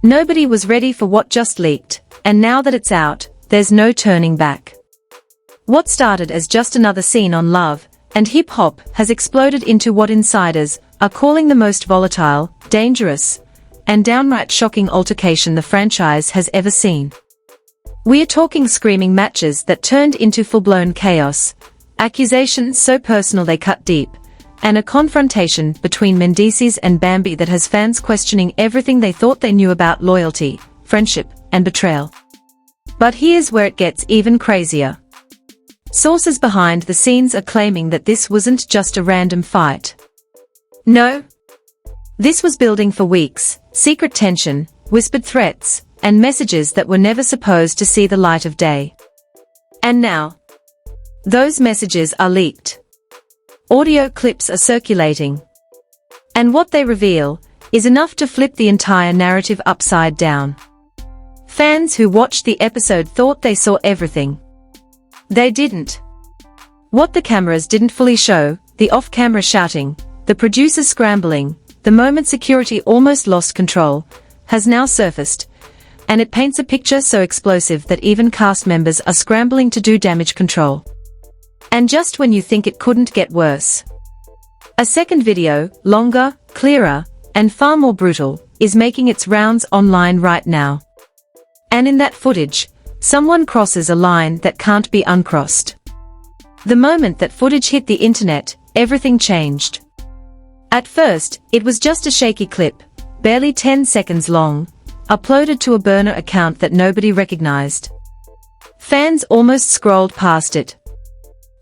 Nobody was ready for what just leaked, and now that it's out, there's no turning back. What started as just another scene on Love and Hip Hop has exploded into what insiders are calling the most volatile, dangerous, and downright shocking altercation the franchise has ever seen. We are talking screaming matches that turned into full-blown chaos, accusations so personal they cut deep, and a confrontation between Mendeecees and Bambi that has fans questioning everything they thought they knew about loyalty, friendship, and betrayal. But here's where it gets even crazier. Sources behind the scenes are claiming that this wasn't just a random fight. No. This was building for weeks, secret tension, whispered threats, and messages that were never supposed to see the light of day. And now, those messages are leaked. Audio clips are circulating. And what they reveal is enough to flip the entire narrative upside down. Fans who watched the episode thought they saw everything. They didn't. What the cameras didn't fully show, the off-camera shouting, the producers scrambling, the moment security almost lost control, has now surfaced, and it paints a picture so explosive that even cast members are scrambling to do damage control. And just when you think it couldn't get worse. A second video, longer, clearer, and far more brutal, is making its rounds online right now. And in that footage, someone crosses a line that can't be uncrossed. The moment that footage hit the internet, everything changed. At first, it was just a shaky clip, barely 10 seconds long, uploaded to a burner account that nobody recognized. Fans almost scrolled past it.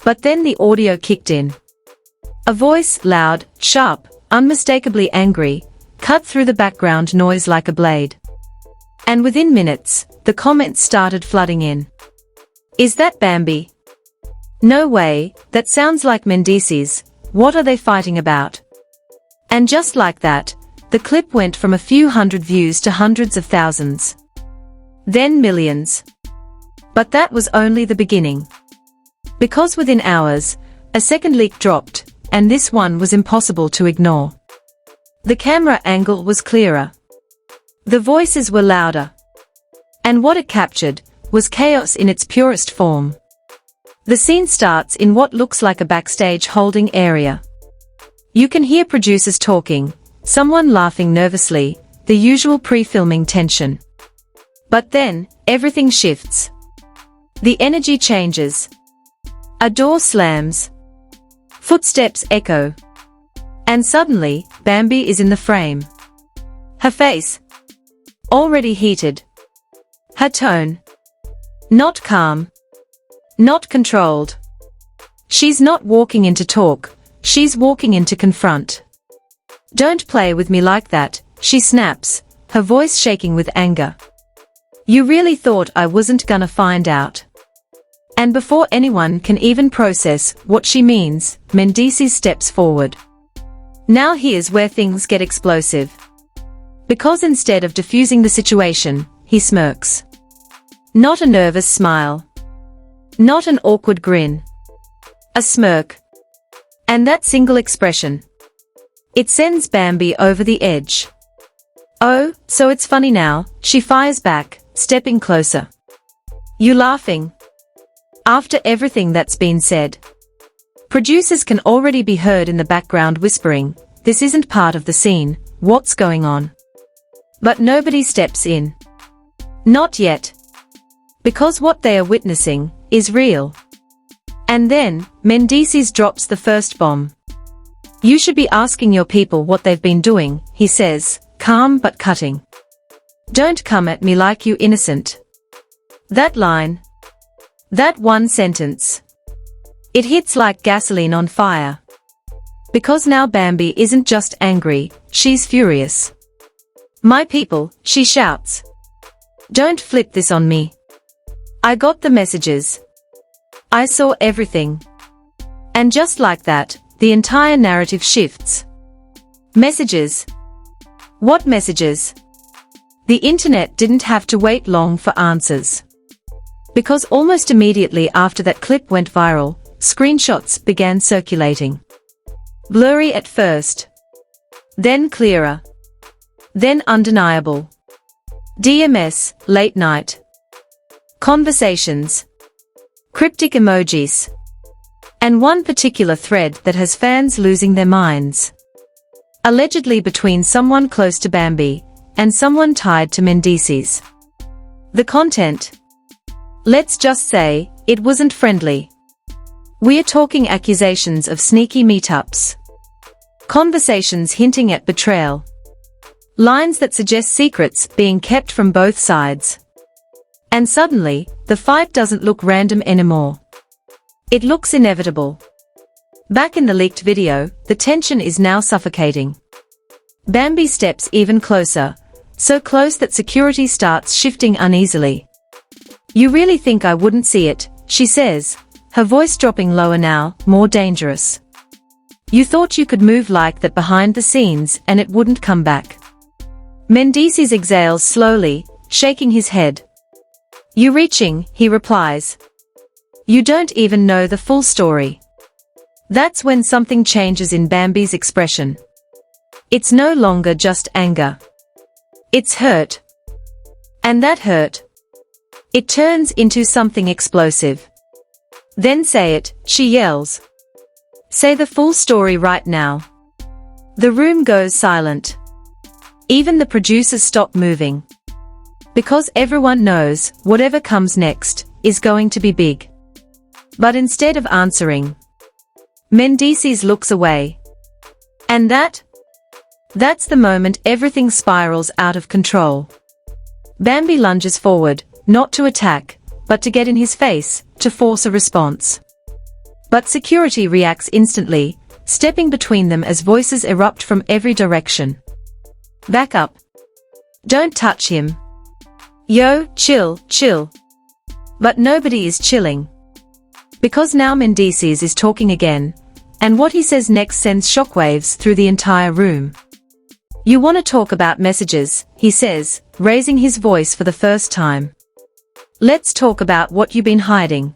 But then the audio kicked in. A voice, loud, sharp, unmistakably angry, cut through the background noise like a blade. And within minutes, the comments started flooding in. Is that Bambi? No way, that sounds like Mendeecees, what are they fighting about? And just like that, the clip went from a few hundred views to hundreds of thousands. Then millions. But that was only the beginning. Because within hours, a second leak dropped, and this one was impossible to ignore. The camera angle was clearer. The voices were louder. And what it captured was chaos in its purest form. The scene starts in what looks like a backstage holding area. You can hear producers talking, someone laughing nervously, the usual pre-filming tension. But then, everything shifts. The energy changes. A door slams. Footsteps echo. And suddenly, Bambi is in the frame. Her face, already heated. Her tone, not calm. Not controlled. She's not walking in to talk, she's walking in to confront. Don't play with me like that, she snaps, her voice shaking with anger. You really thought I wasn't gonna find out? And before anyone can even process what she means, Mendeecees steps forward. Now here's where things get explosive. Because instead of diffusing the situation, he smirks. Not a nervous smile. Not an awkward grin. A smirk. And that single expression. It sends Bambi over the edge. Oh, so it's funny now, she fires back, stepping closer. You laughing? After everything that's been said. Producers can already be heard in the background whispering, this isn't part of the scene, what's going on? But nobody steps in. Not yet. Because what they are witnessing is real. And then, Mendeecees drops the first bomb. You should be asking your people what they've been doing, he says, calm but cutting. Don't come at me like you innocent. That line. That one sentence. It hits like gasoline on fire. Because now Bambi isn't just angry, she's furious. My people, she shouts. Don't flip this on me. I got the messages. I saw everything. And just like that, the entire narrative shifts. Messages. What messages? The internet didn't have to wait long for answers. Because almost immediately after that clip went viral, screenshots began circulating. Blurry at first. Then clearer. Then undeniable. DMS, late night. Conversations. Cryptic emojis. And one particular thread that has fans losing their minds. Allegedly between someone close to Bambi and someone tied to Mendeecees. The content. Let's just say, it wasn't friendly. We're talking accusations of sneaky meetups. Conversations hinting at betrayal. Lines that suggest secrets being kept from both sides. And suddenly, the fight doesn't look random anymore. It looks inevitable. Back in the leaked video, the tension is now suffocating. Bambi steps even closer, so close that security starts shifting uneasily. "You really think I wouldn't see it," she says, her voice dropping lower now, more dangerous. "You thought you could move like that behind the scenes and it wouldn't come back." Mendeecees exhales slowly, shaking his head. "You reaching," he replies. "You don't even know the full story." That's when something changes in Bambi's expression. It's no longer just anger. It's hurt. And that hurt. It turns into something explosive. "Then say it," she yells. "Say the full story right now." The room goes silent. Even the producers stop moving. Because everyone knows, whatever comes next, is going to be big. But instead of answering, Mendeecees looks away. And that's the moment everything spirals out of control. Bambi lunges forward, not to attack, but to get in his face, to force a response. But security reacts instantly, stepping between them as voices erupt from every direction. "Back up. Don't touch him. Yo, chill, chill." But nobody is chilling. Because now Mendeecees is talking again, and what he says next sends shockwaves through the entire room. "You want to talk about messages," he says, raising his voice for the first time. "Let's talk about what you've been hiding."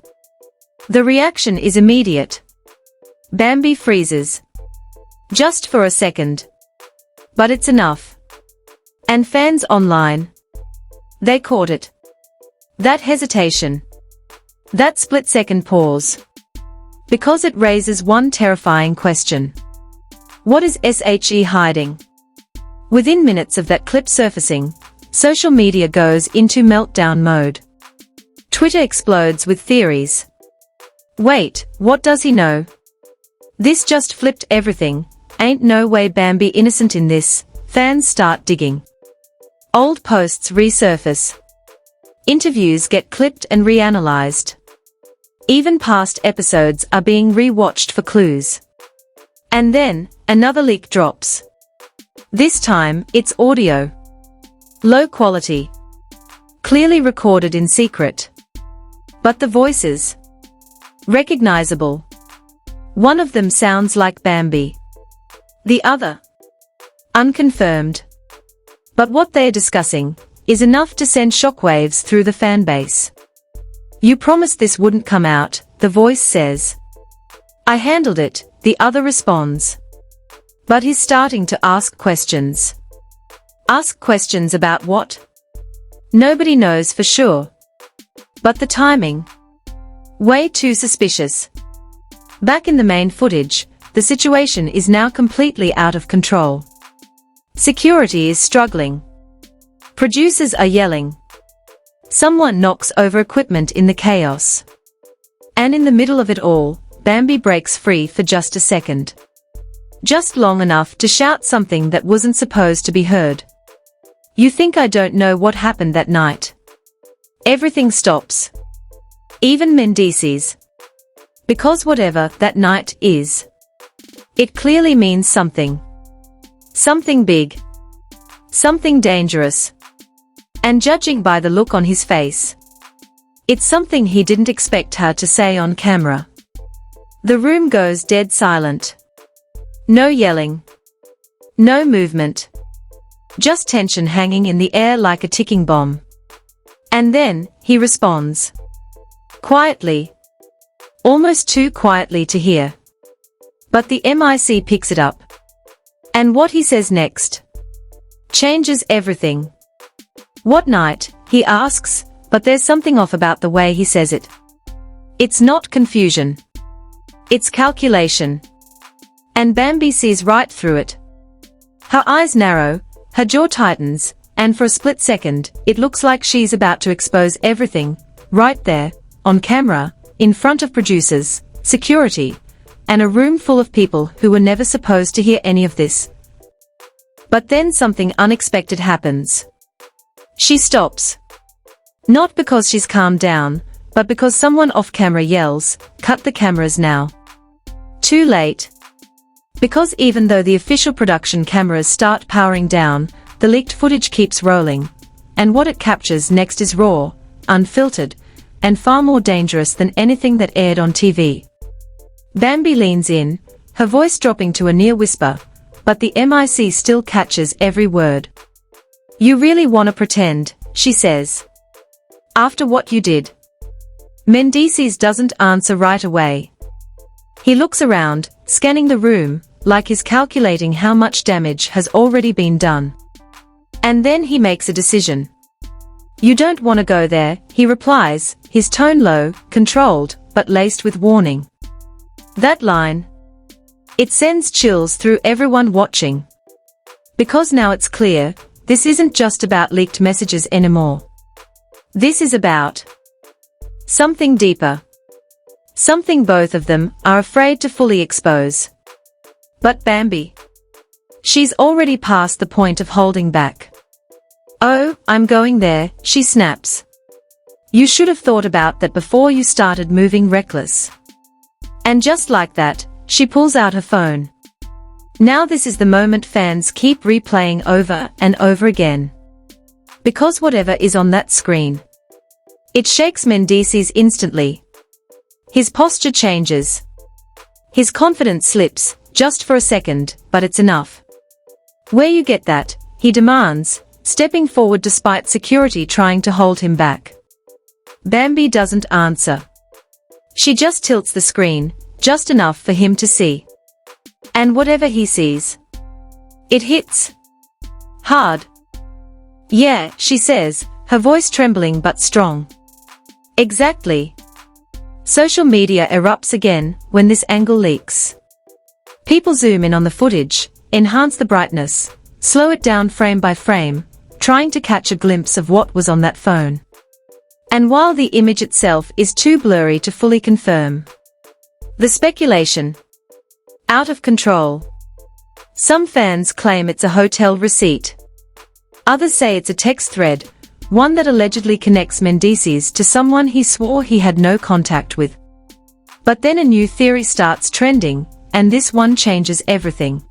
The reaction is immediate. Bambi freezes. Just for a second. But it's enough. And fans online. They caught it. That hesitation. That split-second pause. Because it raises one terrifying question. What is SHE hiding? Within minutes of that clip surfacing, social media goes into meltdown mode. Twitter explodes with theories. Wait, what does he know? This just flipped everything. Ain't no way Bambi innocent in this. Fans start digging. Old posts resurface. Interviews get clipped and reanalyzed. Even past episodes are being re-watched for clues. And then, another leak drops. This time, it's audio. Low quality. Clearly recorded in secret. But the voices. Recognizable. One of them sounds like Bambi. The other. Unconfirmed. But what they're discussing is enough to send shockwaves through the fanbase. "You promised this wouldn't come out," the voice says. "I handled it," the other responds. But he's starting to ask questions. Ask questions about what? Nobody knows for sure. But the timing? Way too suspicious. Back in the main footage, the situation is now completely out of control. Security is struggling. Producers are yelling. Someone knocks over equipment in the chaos. And in the middle of it all, Bambi breaks free for just a second. Just long enough to shout something that wasn't supposed to be heard. "You think I don't know what happened that night?" Everything stops. Even Mendeecees. Because whatever that night is, it clearly means something. Something big. Something dangerous. And judging by the look on his face, it's something he didn't expect her to say on camera. The room goes dead silent. No yelling. No movement. Just tension hanging in the air like a ticking bomb. And then, he responds. Quietly. Almost too quietly to hear. But the MIC picks it up. And what he says next changes everything. What night? He asks, but there's something off about the way he says it. It's not confusion. It's calculation. And Bambi sees right through it. Her eyes narrow, her jaw tightens, and for a split second, it looks like she's about to expose everything, right there, on camera, in front of producers, security, and a room full of people who were never supposed to hear any of this. But then something unexpected happens. She stops. Not because she's calmed down, but because someone off camera yells, "Cut the cameras now." Too late. Because even though the official production cameras start powering down, the leaked footage keeps rolling, and what it captures next is raw, unfiltered, and far more dangerous than anything that aired on TV. Bambi leans in, her voice dropping to a near whisper, but the mic still catches every word. "You really wanna pretend," she says. "After what you did?" Mendeecees doesn't answer right away. He looks around, scanning the room, like he's calculating how much damage has already been done. And then he makes a decision. "You don't want to go there," he replies, his tone low, controlled, but laced with warning. That line. It sends chills through everyone watching. Because now it's clear, this isn't just about leaked messages anymore. This is about something deeper. Something both of them are afraid to fully expose. But Bambi. She's already past the point of holding back. "Oh, I'm going there," she snaps. "You should have thought about that before you started moving reckless." And just like that, she pulls out her phone. Now this is the moment fans keep replaying over and over again. Because whatever is on that screen, it shakes Mendeecees instantly. His posture changes. His confidence slips, just for a second, but it's enough. "Where you get that?" he demands, stepping forward despite security trying to hold him back. Bambi doesn't answer. She just tilts the screen, just enough for him to see. And whatever he sees, it hits hard. "Yeah," she says, her voice trembling but strong. "Exactly." Social media erupts again when this angle leaks. People zoom in on the footage, enhance the brightness, slow it down frame by frame, trying to catch a glimpse of what was on that phone. And while the image itself is too blurry to fully confirm, the speculation, out of control. Some fans claim it's a hotel receipt. Others say it's a text thread, one that allegedly connects Mendeecees to someone he swore he had no contact with. But then a new theory starts trending, and this one changes everything.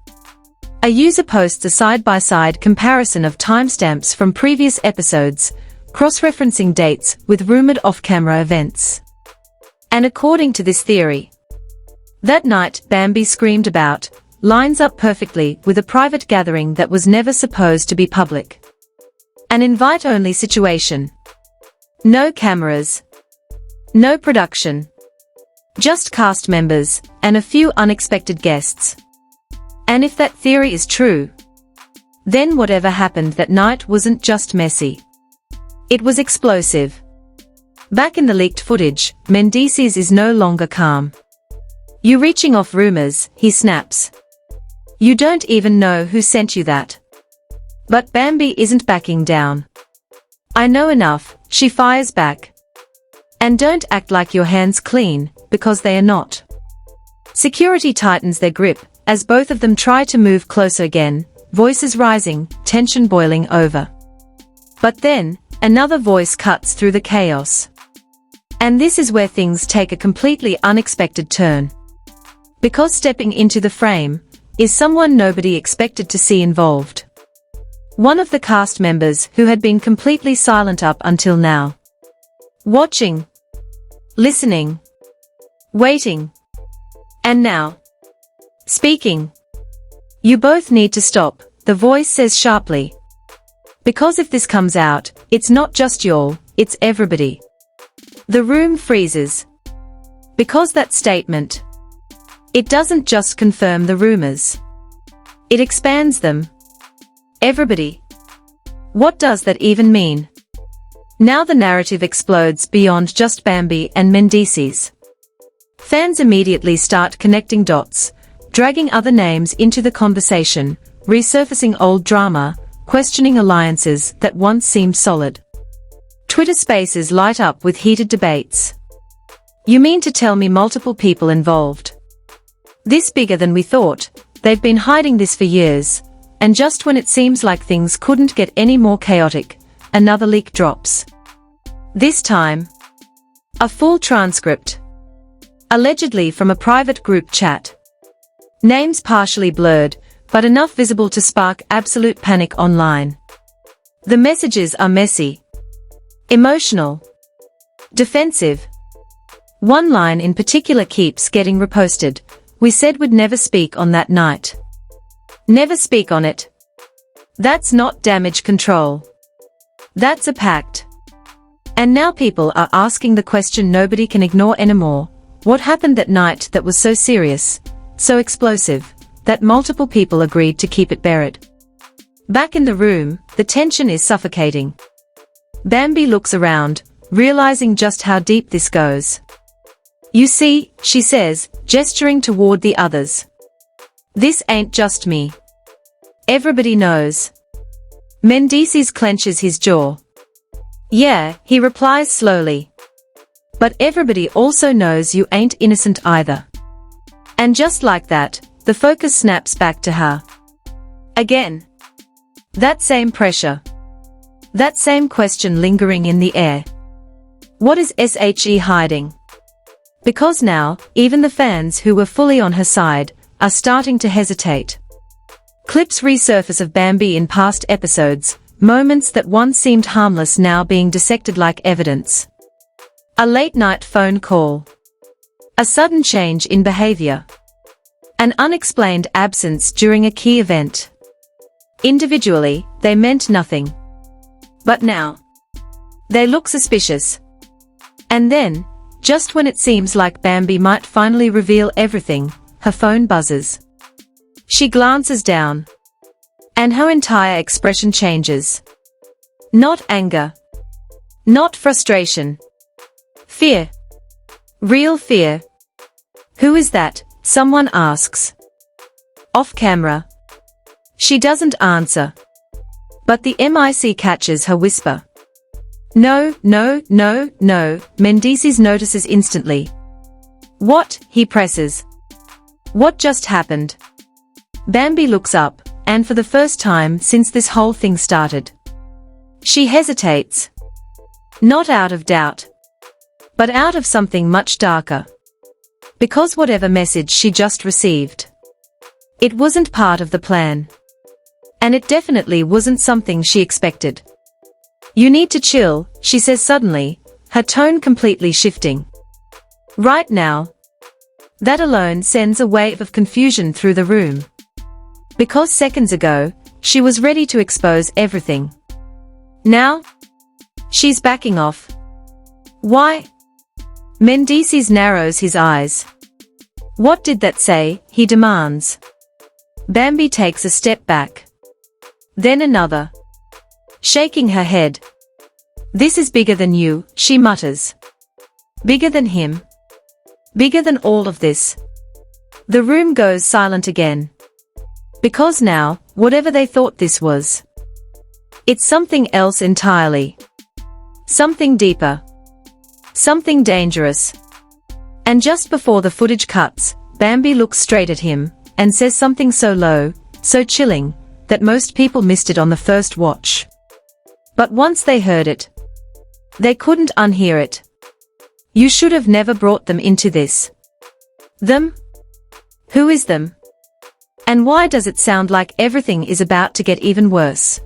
A user posts a side-by-side comparison of timestamps from previous episodes, cross-referencing dates with rumored off-camera events. And according to this theory, that night Bambi screamed about lines up perfectly with a private gathering that was never supposed to be public. An invite-only situation. No cameras. No production. Just cast members, and a few unexpected guests. And if that theory is true, then whatever happened that night wasn't just messy. It was explosive. Back in the leaked footage, Mendeecees is no longer calm. "You reaching off rumors," he snaps. "You don't even know who sent you that." But Bambi isn't backing down. "I know enough," she fires back. "And don't act like your hands clean, because they are not." Security tightens their grip, as both of them try to move closer again, voices rising, tension boiling over. But then, another voice cuts through the chaos. And this is where things take a completely unexpected turn. Because stepping into the frame is someone nobody expected to see involved. One of the cast members who had been completely silent up until now. Watching. Listening. Waiting. And now. Speaking. "You both need to stop," the voice says sharply. "Because if this comes out, it's not just y'all, it's everybody." The room freezes. Because that statement, it doesn't just confirm the rumors. It expands them. Everybody. What does that even mean? Now the narrative explodes beyond just Bambi and Mendeecees. Fans immediately start connecting dots, dragging other names into the conversation, resurfacing old drama, questioning alliances that once seemed solid. Twitter spaces light up with heated debates. You mean to tell me multiple people involved? This bigger than we thought. They've been hiding this for years, and just when it seems like things couldn't get any more chaotic, another leak drops. This time, a full transcript. Allegedly from a private group chat. Names partially blurred, but enough visible to spark absolute panic online. The messages are messy, emotional, defensive. One line in particular keeps getting reposted. We said we'd never speak on that night. Never speak on it. That's not damage control. That's a pact. And now people are asking the question nobody can ignore anymore. What happened that night that was so serious, so explosive, that multiple people agreed to keep it buried? Back in the room, the tension is suffocating. Bambi looks around, realizing just how deep this goes. You see, she says, gesturing toward the others. This ain't just me. Everybody knows. Mendeecees clenches his jaw. Yeah, he replies slowly. But everybody also knows you ain't innocent either. And just like that, the focus snaps back to her. Again. That same pressure. That same question lingering in the air. What is SHE hiding? Because now, even the fans who were fully on her side, are starting to hesitate. Clips resurface of Bambi in past episodes, moments that once seemed harmless now being dissected like evidence. A late-night phone call. A sudden change in behavior. An unexplained absence during a key event. Individually, they meant nothing. But now, they look suspicious. And then, just when it seems like Bambi might finally reveal everything, her phone buzzes. She glances down. And her entire expression changes. Not anger. Not frustration. Fear. Real fear. Who is that? Someone asks. Off camera. She doesn't answer. But the MIC catches her whisper. No, no, no, no, Mendeecees notices instantly. What? He presses. What just happened? Bambi looks up, and for the first time since this whole thing started. She hesitates. Not out of doubt. But out of something much darker. Because whatever message she just received, it wasn't part of the plan. And it definitely wasn't something she expected. You need to chill, she says suddenly, her tone completely shifting. Right now. That alone sends a wave of confusion through the room. Because seconds ago, she was ready to expose everything. Now? She's backing off. Why? Mendeecees narrows his eyes. What did that say? He demands. Bambi takes a step back. Then another. Shaking her head. This is bigger than you, she mutters. Bigger than him. Bigger than all of this. The room goes silent again. Because now, whatever they thought this was, it's something else entirely. Something deeper. Something dangerous. And just before the footage cuts, Bambi looks straight at him, and says something so low, so chilling, that most people missed it on the first watch. But once they heard it, they couldn't unhear it. You should have never brought them into this. Them? Who is them? And why does it sound like everything is about to get even worse?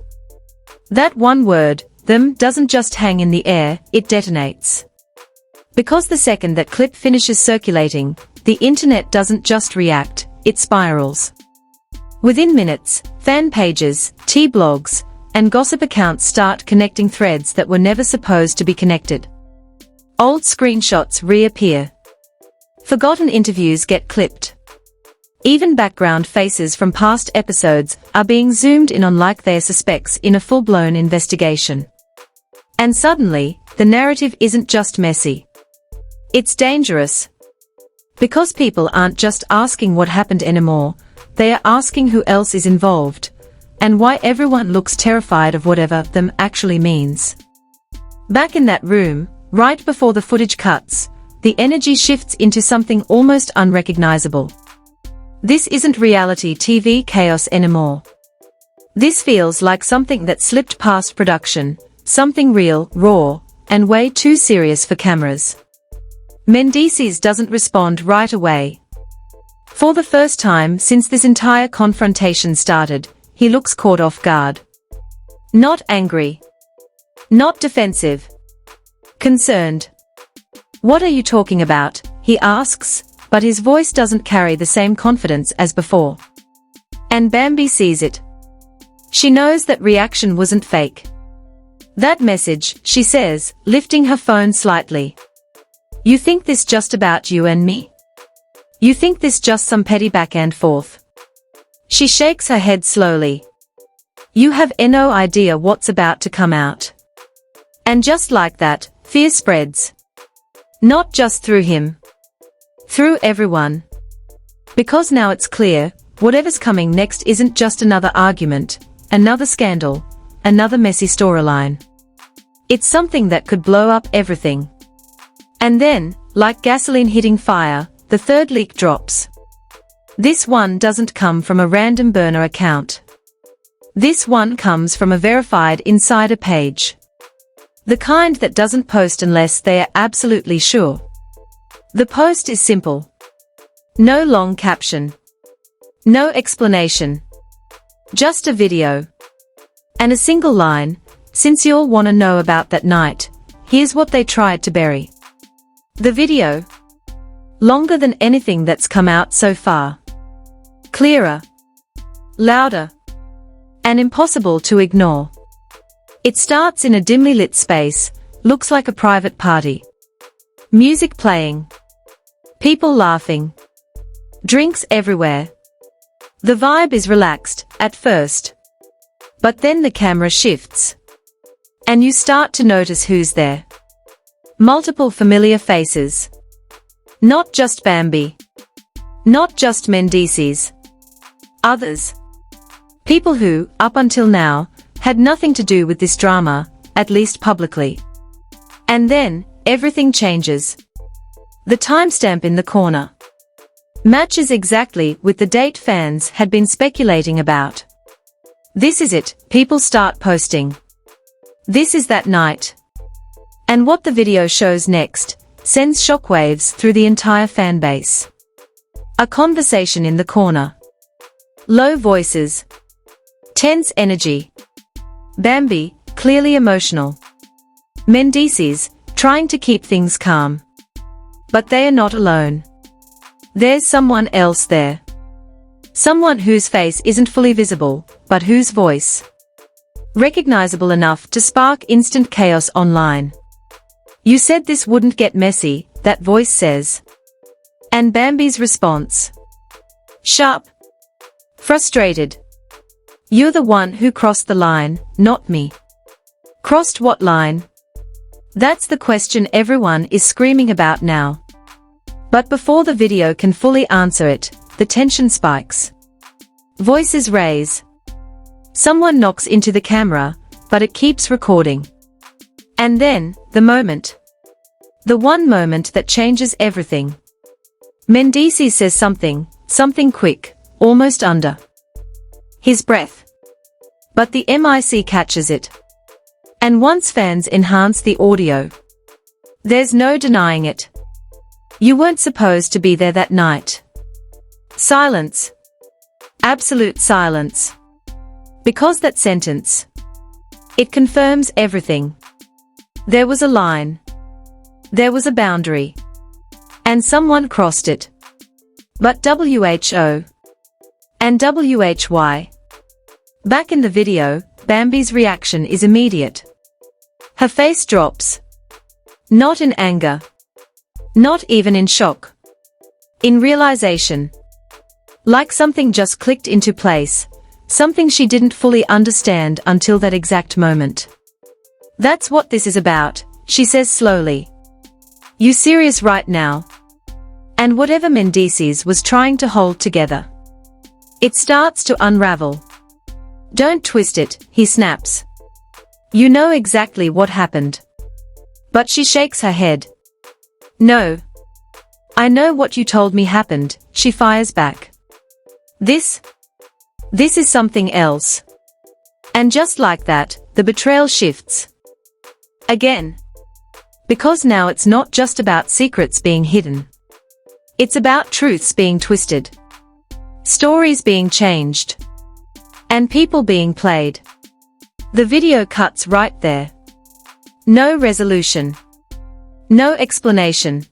That one word, them, doesn't just hang in the air, it detonates. Because the second that clip finishes circulating, the internet doesn't just react, it spirals. Within minutes, fan pages, T-blogs, and gossip accounts start connecting threads that were never supposed to be connected. Old screenshots reappear. Forgotten interviews get clipped. Even background faces from past episodes are being zoomed in on like they're suspects in a full-blown investigation. And suddenly, the narrative isn't just messy. It's dangerous. Because people aren't just asking what happened anymore, they are asking who else is involved, and why everyone looks terrified of whatever them actually means. Back in that room, right before the footage cuts, the energy shifts into something almost unrecognizable. This isn't reality TV chaos anymore. This feels like something that slipped past production, something real, raw, and way too serious for cameras. Mendeecees doesn't respond right away. For the first time since this entire confrontation started, he looks caught off guard. Not angry. Not defensive. Concerned. "What are you talking about?" he asks, but his voice doesn't carry the same confidence as before. And Bambi sees it. She knows that reaction wasn't fake. "That message," she says, lifting her phone slightly. "You think this just about you and me? You think this just some petty back and forth?" She shakes her head slowly. "You have no idea what's about to come out." And just like that, fear spreads. Not just through him. Through everyone. Because now it's clear, whatever's coming next isn't just another argument, another scandal, another messy storyline. It's something that could blow up everything. And then, like gasoline hitting fire, the third leak drops. This one doesn't come from a random burner account. This one comes from a verified insider page. The kind that doesn't post unless they are absolutely sure. The post is simple. No long caption. No explanation. Just a video. And a single line, "Since you'll want to know about that night, here's what they tried to bury." The video. Longer than anything that's come out so far. Clearer. Louder. And impossible to ignore. It starts in a dimly lit space, looks like a private party. Music playing. People laughing. Drinks everywhere. The vibe is relaxed, at first. But then the camera shifts. And you start to notice who's there. Multiple familiar faces. Not just Bambi. Not just Mendeecees. Others. People who, up until now, had nothing to do with this drama, at least publicly. And then, everything changes. The timestamp in the corner matches exactly with the date fans had been speculating about. This is it, people start posting. This is that night. And what the video shows next sends shockwaves through the entire fan base. A conversation in the corner. Low voices. Tense energy. Bambi, clearly emotional. Mendeecees, trying to keep things calm. But they are not alone. There's someone else there. Someone whose face isn't fully visible, but whose voice recognizable enough to spark instant chaos online. "You said this wouldn't get messy," that voice says. And Bambi's response. Sharp. Frustrated. "You're the one who crossed the line, not me." Crossed what line? That's the question everyone is screaming about now. But before the video can fully answer it, the tension spikes. Voices raise. Someone knocks into the camera, but it keeps recording. And then, the moment. The one moment that changes everything. Mendeecees says something quick, almost under his breath. But the mic catches it. And once fans enhance the audio, there's no denying it. "You weren't supposed to be there that night." Silence. Absolute silence. Because that sentence, it confirms everything. There was a line. There was a boundary. And someone crossed it. But WHO. And WHY. Back in the video, Bambi's reaction is immediate. Her face drops. Not in anger. Not even in shock. In realization. Like something just clicked into place, something she didn't fully understand until that exact moment. That's what this is about, she says slowly. You serious right now? And whatever Mendeecees was trying to hold together, it starts to unravel. Don't twist it, he snaps. You know exactly what happened. But she shakes her head. No. I know what you told me happened, she fires back. This is something else. And just like that, the betrayal shifts. Again. Because now it's not just about secrets being hidden. It's about truths being twisted. Stories being changed. And people being played. The video cuts right there. No resolution. No explanation.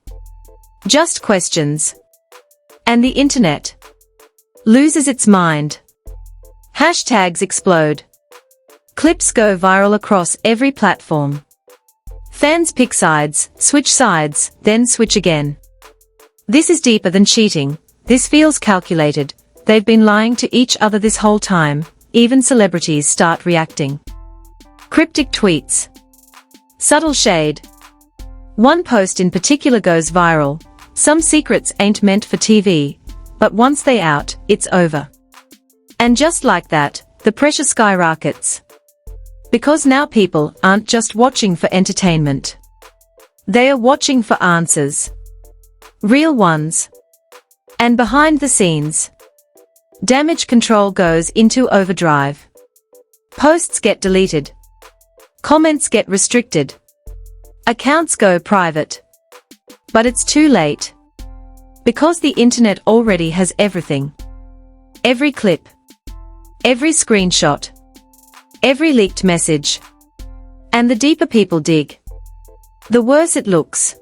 Just questions. And the internet loses its mind. Hashtags explode. Clips go viral across every platform. Fans pick sides, switch sides, then switch again. This is deeper than cheating. This feels calculated. They've been lying to each other this whole time. Even celebrities start reacting. Cryptic tweets. Subtle shade. One post in particular goes viral. Some secrets ain't meant for TV, but once they out, it's over. And just like that, the pressure skyrockets. Because now people aren't just watching for entertainment. They are watching for answers. Real ones. And behind the scenes, damage control goes into overdrive. Posts get deleted. Comments get restricted. Accounts go private. But it's too late. Because the internet already has everything. Every clip. Every screenshot. Every leaked message. And the deeper people dig, the worse it looks.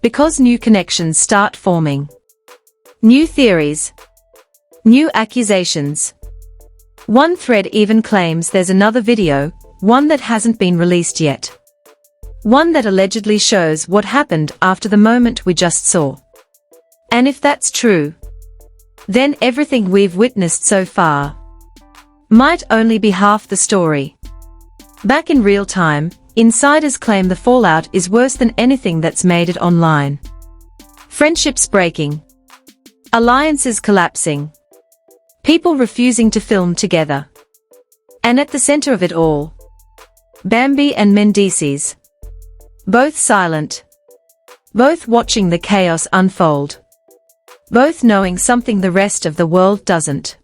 Because new connections start forming. New theories. New accusations. One thread even claims there's another video, one that hasn't been released yet. One that allegedly shows what happened after the moment we just saw. And if that's true, then everything we've witnessed so far might only be half the story. Back in real time, insiders claim the fallout is worse than anything that's made it online. Friendships breaking. Alliances collapsing. People refusing to film together. And at the center of it all, Bambi and Mendeecees. Both silent. Both watching the chaos unfold. Both knowing something the rest of the world doesn't.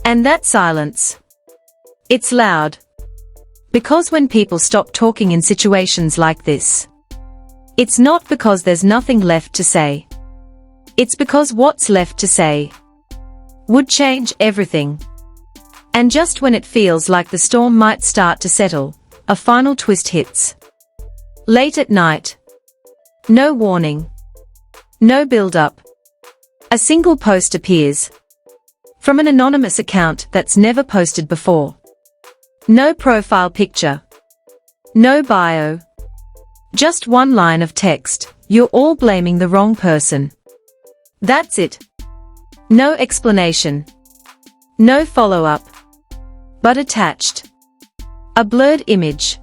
And that silence. It's loud. Because when people stop talking in situations like this, it's not because there's nothing left to say. It's because what's left to say would change everything. And just when it feels like the storm might start to settle, a final twist hits. Late at night. No warning. No build-up. A single post appears. From an anonymous account that's never posted before. No profile picture. No bio. Just one line of text. You're all blaming the wrong person. That's it. No explanation. No follow-up. But attached. A blurred image.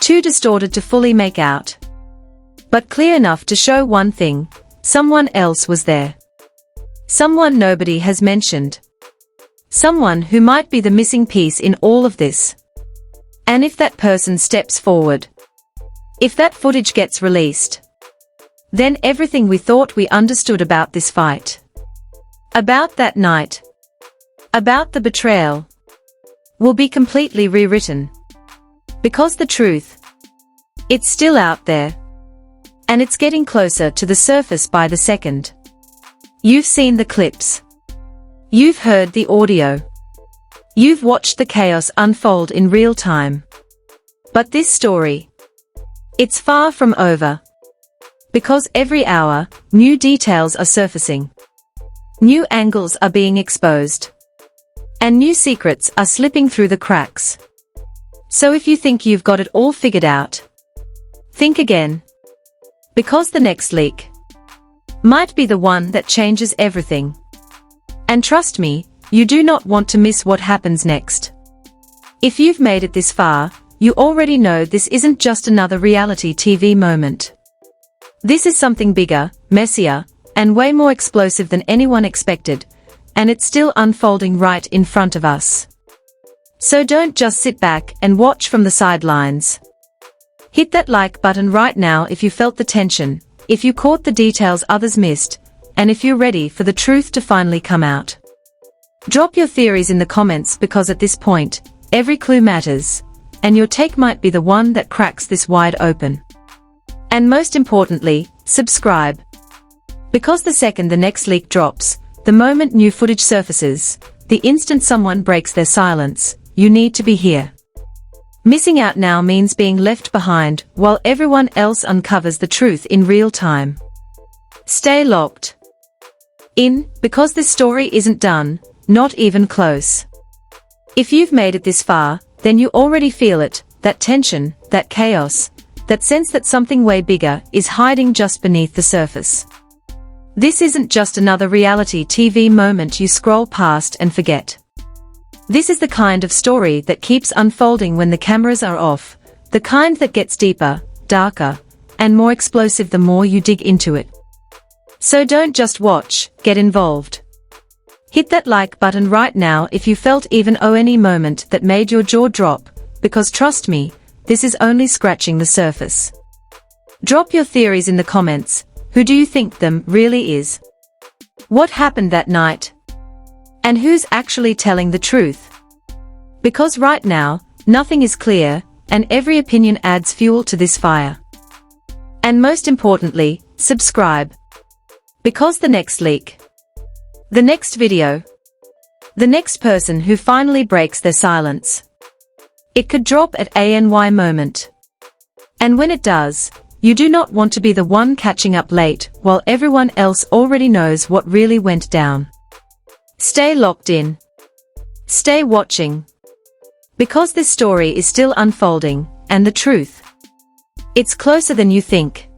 Too distorted to fully make out. But clear enough to show one thing. Someone else was there. Someone nobody has mentioned. Someone who might be the missing piece in all of this. And if that person steps forward, if that footage gets released, then everything we thought we understood about this fight, about that night, about the betrayal, will be completely rewritten. Because the truth, it's still out there. And it's getting closer to the surface by the second. You've seen the clips. You've heard the audio. You've watched the chaos unfold in real time. But this story, it's far from over. Because every hour, new details are surfacing. New angles are being exposed. And new secrets are slipping through the cracks. So if you think you've got it all figured out, think again. Because the next leak might be the one that changes everything. And trust me, you do not want to miss what happens next. If you've made it this far, you already know this isn't just another reality TV moment. This is something bigger, messier, and way more explosive than anyone expected, and it's still unfolding right in front of us. So don't just sit back and watch from the sidelines. Hit that like button right now if you felt the tension, if you caught the details others missed, and if you're ready for the truth to finally come out. Drop your theories in the comments because at this point, every clue matters, and your take might be the one that cracks this wide open. And most importantly, subscribe. Because the second the next leak drops, the moment new footage surfaces, the instant someone breaks their silence, you need to be here. Missing out now means being left behind while everyone else uncovers the truth in real time. Stay locked in, because this story isn't done, not even close. If you've made it this far, then you already feel it, that tension, that chaos, that sense that something way bigger is hiding just beneath the surface. This isn't just another reality TV moment you scroll past and forget. This is the kind of story that keeps unfolding when the cameras are off, the kind that gets deeper, darker, and more explosive the more you dig into it. So don't just watch, get involved. Hit that like button right now if you felt even any moment that made your jaw drop, because trust me, this is only scratching the surface. Drop your theories in the comments. Who do you think them really is? What happened that night? And who's actually telling the truth? Because right now, nothing is clear, and every opinion adds fuel to this fire. And most importantly, subscribe. Because the next leak, the next video, the next person who finally breaks their silence, it could drop at any moment. And when it does, you do not want to be the one catching up late while everyone else already knows what really went down. Stay locked in. Stay watching. Because this story is still unfolding, and the truth, it's closer than you think.